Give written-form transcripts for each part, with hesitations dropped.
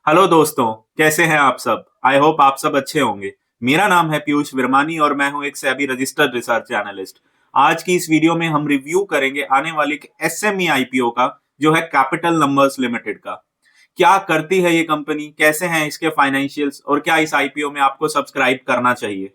Hello दोस्तों। कैसे हैं आप सब? आई होप आप सब अच्छे होंगे। मेरा नाम है पीयूष विरमानी और मैं हूं एक सेबी रजिस्टर्ड रिसर्च एनालिस्ट। आज की इस वीडियो में हम रिव्यू करेंगे आने वाली एसएमई आईपीओ का, जो है कैपिटल नंबर्स लिमिटेड का। क्या करती है ये कंपनी, कैसे हैं इसके फाइनेंशियल्स और क्या इस आईपीओ में आपको सब्सक्राइब करना चाहिए।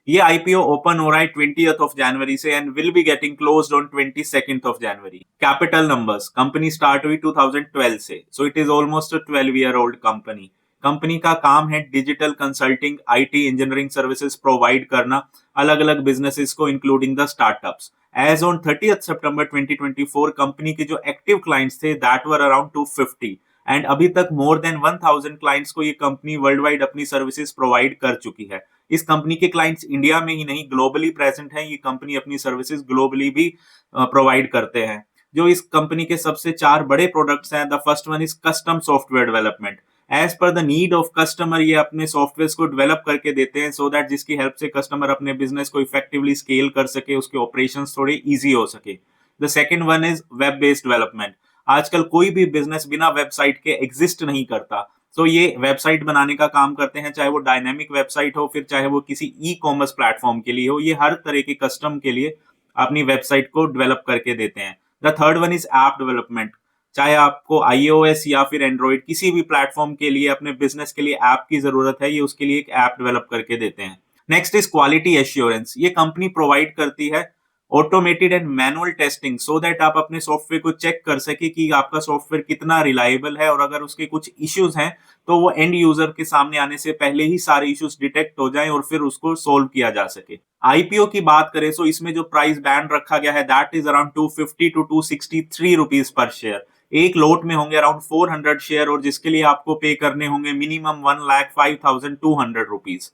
ये आईपीओ ओपन हो रहा है 20th ऑफ जनवरी से and will be getting closed on 22nd of January. Capital numbers company start हुई 2012 से, so it is almost a 12 year old company. Company का काम है digital consulting, IT engineering services provide करना अलग अलग businesses को, including the startups. As on 30th September 2024 company के जो एक्टिव क्लाइंट्स थे दैट वर अराउंड 250 एंड अभी तक मोर देन 1000 क्लाइंट्स को ये कंपनी वर्ल्ड वाइड अपनी सर्विसेज प्रोवाइड कर चुकी है। इस कंपनी के क्लाइंट्स इंडिया में ही नहीं ग्लोबली प्रेजेंट है। ये कंपनी अपनी सर्विसेज ग्लोबली भी प्रोवाइड करते हैं। जो इस कंपनी के सबसे चार बड़े प्रोडक्ट्स हैं, the first one is custom software development. As per the need of customer ये अपने सॉफ्टवेयर को डेवलप करके देते हैं सो दैट जिसकी हेल्प से कस्टमर अपने बिजनेस को इफेक्टिवली स्केल कर सके, उसके ऑपरेशंस थोड़े इजी हो सके। The second one is web based development. आजकल कोई भी बिजनेस बिना वेबसाइट के एग्जिस्ट नहीं करता। तो ये वेबसाइट बनाने का काम करते हैं, चाहे वो डायनेमिक वेबसाइट हो, फिर चाहे वो किसी ई कॉमर्स प्लेटफॉर्म के लिए हो। ये हर तरह के कस्टम के लिए अपनी वेबसाइट को डेवलप करके देते हैं। The third one is app development. चाहे आपको आईओएस या फिर एंड्रॉइड किसी भी प्लेटफॉर्म के लिए अपने बिजनेस के लिए ऐप की जरूरत है, ये उसके लिए एक ऐप डेवलप करके देते हैं। Next is quality assurance. ये कंपनी प्रोवाइड करती है automated and manual testing so that आप अपने सॉफ्टवेयर को चेक कर सके कि आपका सॉफ्टवेयर कितना रिलायबल है, और अगर उसके कुछ इश्यूज हैं तो वो एंड यूजर के सामने आने से पहले ही सारे इश्यूज डिटेक्ट हो जाएं और फिर उसको सोल्व किया जा सके। आईपीओ की बात करें तो इसमें जो प्राइस बैंड रखा गया है that is around 250 to 263 rupees per share. एक लोट में होंगे अराउंड 400 शेयर और जिसके लिए आपको पे करने होंगे मिनिमम 1,05,200 रुपीज।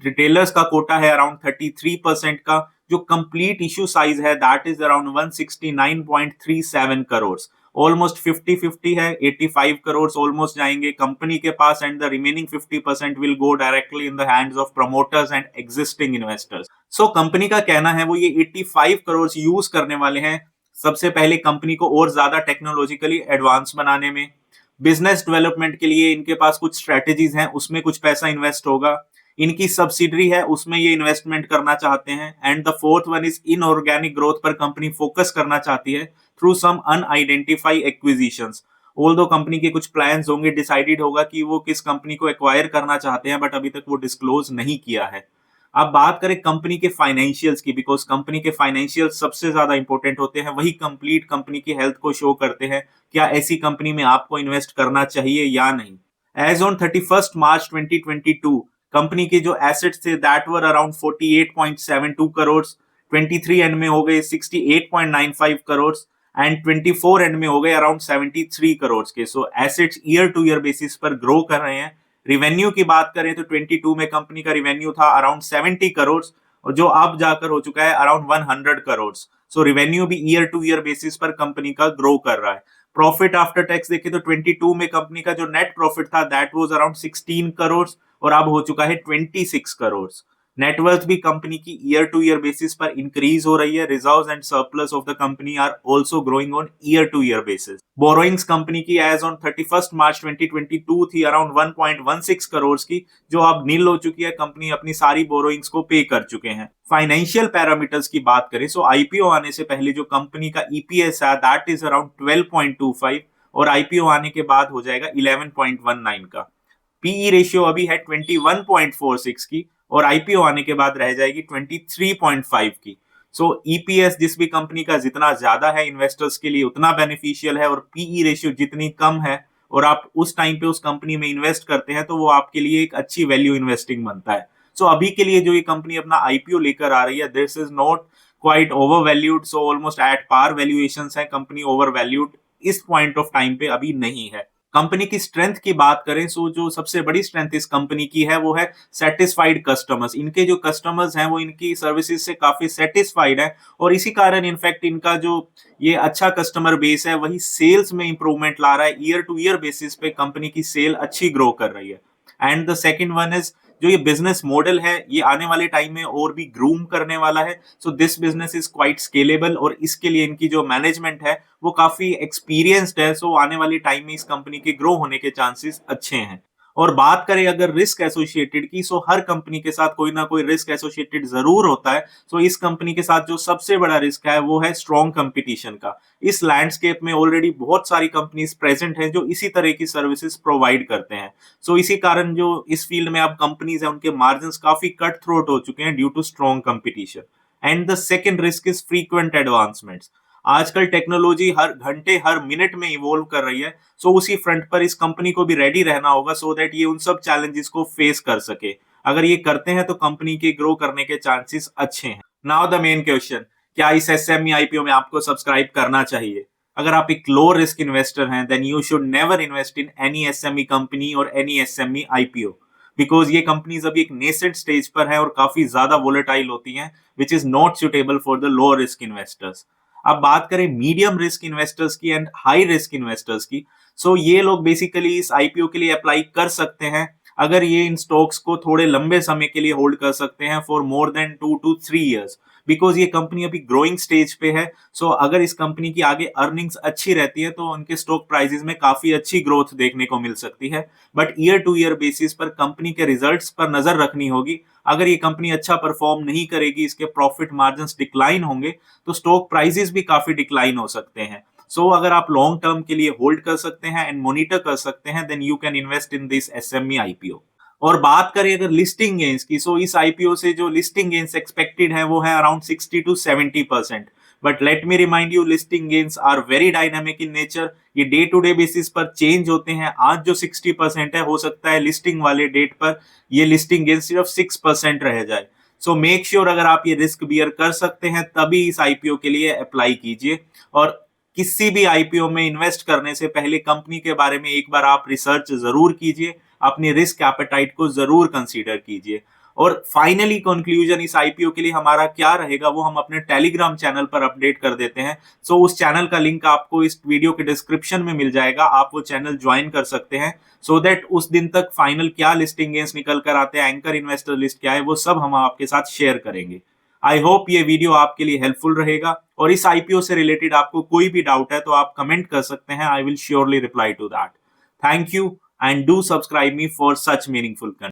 रिटेलर्स का कोटा है अराउंड 33% का। जो कंप्लीट इशू साइज है that is around 169.37 crore. Almost 50-50 है, 85 करोड़ ऑलमोस्ट जाएंगे कंपनी के पास and the remaining 50% will go directly in the hands of promoters and existing investors. So company का कहना है वो ये 85 करोड़ यूज करने वाले हैं सबसे पहले कंपनी को और ज्यादा टेक्नोलॉजिकली एडवांस बनाने में। बिजनेस डेवलपमेंट के लिए इनके पास कुछ स्ट्रेटेजीज हैं, उसमें कुछ पैसा इन्वेस्ट होगा। इनकी सब्सिडरी है उसमें ये इन्वेस्टमेंट करना चाहते हैं। And the fourth one is inorganic growth पर कंपनी फोकस करना चाहती है through some unidentify acquisitions. Although company के कुछ प्लान्स होंगे, डिसाइडेड होगा कि वो किस कंपनी को एक्वायर करना चाहते हैं, बट अभी तक वो डिस्क्लोज नहीं किया है। अब बात करें कंपनी के फाइनेंशियल्स की, बिकॉज कंपनी के फाइनेंशियल्स सबसे ज्यादा इंपॉर्टेंट होते हैं, वही कंप्लीट कंपनी की हेल्थ को शो करते हैं। क्या ऐसी कंपनी में आपको इन्वेस्ट करना चाहिए या नहीं। एज ऑन 31 मार्च 2022 कंपनी के जो एसेट्स थे that were around 48.72 crore. 23 and में हो गए 68.95 करोड़ एंड 24 एंड में हो गए अराउंड 73 करोड़ के। So assets year to year basis पर ग्रो कर रहे हैं। रिवेन्यू की बात करें तो 22 में कंपनी का रिवेन्यू था अराउंड 70 करोड़ और जो अब जाकर हो चुका है अराउंड 100 करोड़। सो रिवेन्यू भी ईयर टू ईयर बेसिस पर कंपनी का ग्रो कर रहा है। प्रॉफिट आफ्टर टैक्स देखें तो 22 में कंपनी का जो नेट प्रॉफिट था दैट वाज अराउंड 16 करोड़ और अब हो चुका है 26 करोड़। नेटवर्थ भी कंपनी की ईयर टू ईयर बेसिस पर इंक्रीज हो रही है। Reserves and surplus of the company are also growing on year to year basis. Borrowings company की एज ऑन 31 मार्च 2022 थी अराउंड 1.16 करोड़ की, जो अब नील हो चुकी है। कंपनी अपनी सारी बोरोइंग्स को पे कर चुके हैं। फाइनेंशियल पैरामीटर्स की बात करें तो आईपीओ आने से पहले जो कंपनी का ईपीएस है दैट इज अराउंड 12.25 और आईपीओ आने के बाद हो जाएगा 11.19 का। पीई रेशियो अभी है 21.46 की और आईपीओ आने के बाद रह जाएगी 23.5 की। सो ईपीएस जिस भी कंपनी का जितना ज्यादा है इन्वेस्टर्स के लिए उतना बेनिफिशियल है, और पीई रेशियो जितनी कम है और आप उस टाइम पे उस कंपनी में इन्वेस्ट करते हैं तो वो आपके लिए एक अच्छी वैल्यू इन्वेस्टिंग बनता है। सो अभी के लिए जो ये कंपनी अपना आईपीओ लेकर आ रही है this is not quite over valued, so almost at par valuations है। कंपनी ओवर वैल्यूड इस पॉइंट ऑफ टाइम पे अभी नहीं है। कंपनी की स्ट्रेंथ की बात करें तो जो सबसे बड़ी स्ट्रेंथ इस कंपनी की है वो है सेटिस्फाइड कस्टमर्स। इनके जो कस्टमर्स हैं वो इनकी सर्विसेज से काफी सेटिस्फाइड हैं और इसी कारण इनफैक्ट इनका जो ये अच्छा कस्टमर बेस है वही सेल्स में इंप्रूवमेंट ला रहा है। ईयर टू ईयर बेसिस पे कंपनी की सेल अच्छी ग्रो कर रही है। And the second one is जो ये बिजनेस मॉडल है ये आने वाले टाइम में और भी ग्रूम करने वाला है। So this business is quite scalable और इसके लिए इनकी जो मैनेजमेंट है वो काफी एक्सपीरियंस्ड है। सो आने वाले टाइम में इस कंपनी के ग्रो होने के चांसेस अच्छे हैं। और बात करें अगर रिस्क एसोसिएटेड की, सो हर कंपनी के साथ कोई ना कोई रिस्क एसोसिएटेड जरूर होता है। सो इस कंपनी के साथ जो सबसे बड़ा रिस्क है वो है स्ट्रॉन्ग कंपटीशन का। इस लैंडस्केप में ऑलरेडी बहुत सारी कंपनीज प्रेजेंट हैं जो इसी तरह की सर्विसेज प्रोवाइड करते हैं। सो इसी कारण जो इस फील्ड में अब कंपनीज हैं उनके मार्जिन काफी कट थ्रोट हो चुके हैं due to strong competition. And the second risk is frequent advancements. आजकल टेक्नोलॉजी हर घंटे हर मिनट में इवॉल्व कर रही है। सो उसी फ्रंट पर इस कंपनी को भी रेडी रहना होगा सो दैट ये उन सब चैलेंजेस को फेस कर सके। अगर ये करते हैं तो कंपनी के ग्रो करने के चांसेस अच्छे हैं। नाउ द मेन क्वेश्चन, क्या इस एसएमई आईपीओ में आपको सब्सक्राइब करना चाहिए? अगर आप एक लो रिस्क इन्वेस्टर हैं then you should never invest in any SME company और एनी एसएमई आईपीओ, बिकॉज ये कंपनीज अभी एक नेसेंट स्टेज पर है और काफी ज्यादा वोलेटाइल होती हैं, which is not suitable for the low risk investors. अब बात करें मीडियम रिस्क इन्वेस्टर्स की एंड हाई रिस्क इन्वेस्टर्स की, सो ये लोग बेसिकली इस आईपीओ के लिए अप्लाई कर सकते हैं अगर ये इन स्टॉक्स को थोड़े लंबे समय के लिए होल्ड कर सकते हैं for more than 2 to 3 years, because ये कंपनी अभी ग्रोइंग स्टेज पे है। सो अगर इस कंपनी की आगे अर्निंग्स अच्छी रहती है तो उनके स्टॉक प्राइसेस में काफी अच्छी ग्रोथ देखने को मिल सकती है। But year to year basis पर कंपनी के रिजल्ट्स पर नजर रखनी होगी। अगर ये कंपनी अच्छा परफॉर्म नहीं करेगी, इसके प्रॉफिट मार्जिन डिक्लाइन होंगे, तो स्टॉक प्राइसेस भी काफी डिक्लाइन हो सकते हैं। सो अगर आप लॉन्ग टर्म के लिए होल्ड कर सकते हैं एंड मॉनिटर कर सकते हैं then you can invest in this SME IPO. और बात करें अगर लिस्टिंग गेन्स की, सो इस आईपीओ से जो लिस्टिंग गेन्स एक्सपेक्टेड है वो है around 60 to 70%। But let me remind you, listing gains are very dynamic in nature. ये डे टू डे बेसिस पर चेंज होते हैं। आज जो 60% है, हो सकता है लिस्टिंग वाले डेट पर ये लिस्टिंग गेन्स सिर्फ 6% रह जाए। सो मेक श्योर अगर आप ये रिस्क बियर कर सकते हैं तभी इस आईपीओ के लिए अप्लाई कीजिए। और किसी भी आईपीओ में इन्वेस्ट करने से पहले कंपनी के बारे में एक बार आप रिसर्च जरूर कीजिए, अपनी रिस्क एपेटाइट को जरूर कंसीडर कीजिए। और फाइनली कंक्लूजन इस आईपीओ के लिए हमारा क्या रहेगा वो हम अपने टेलीग्राम चैनल पर अपडेट कर देते हैं। सो उस चैनल का लिंक आपको इस वीडियो के डिस्क्रिप्शन में मिल जाएगा, आप वो चैनल ज्वाइन कर सकते हैं सो दैट उस दिन तक फाइनल क्या लिस्टिंग गेन्स निकल कर आते हैं, एंकर इन्वेस्टर लिस्ट क्या है, वो सब हम आपके साथ शेयर करेंगे। आई होप ये वीडियो आपके लिए हेल्पफुल रहेगा। और इस आईपीओ से रिलेटेड आपको कोई भी डाउट है तो आप कमेंट कर सकते हैं, I will surely reply to that. Thank you and do subscribe me for such meaningful content.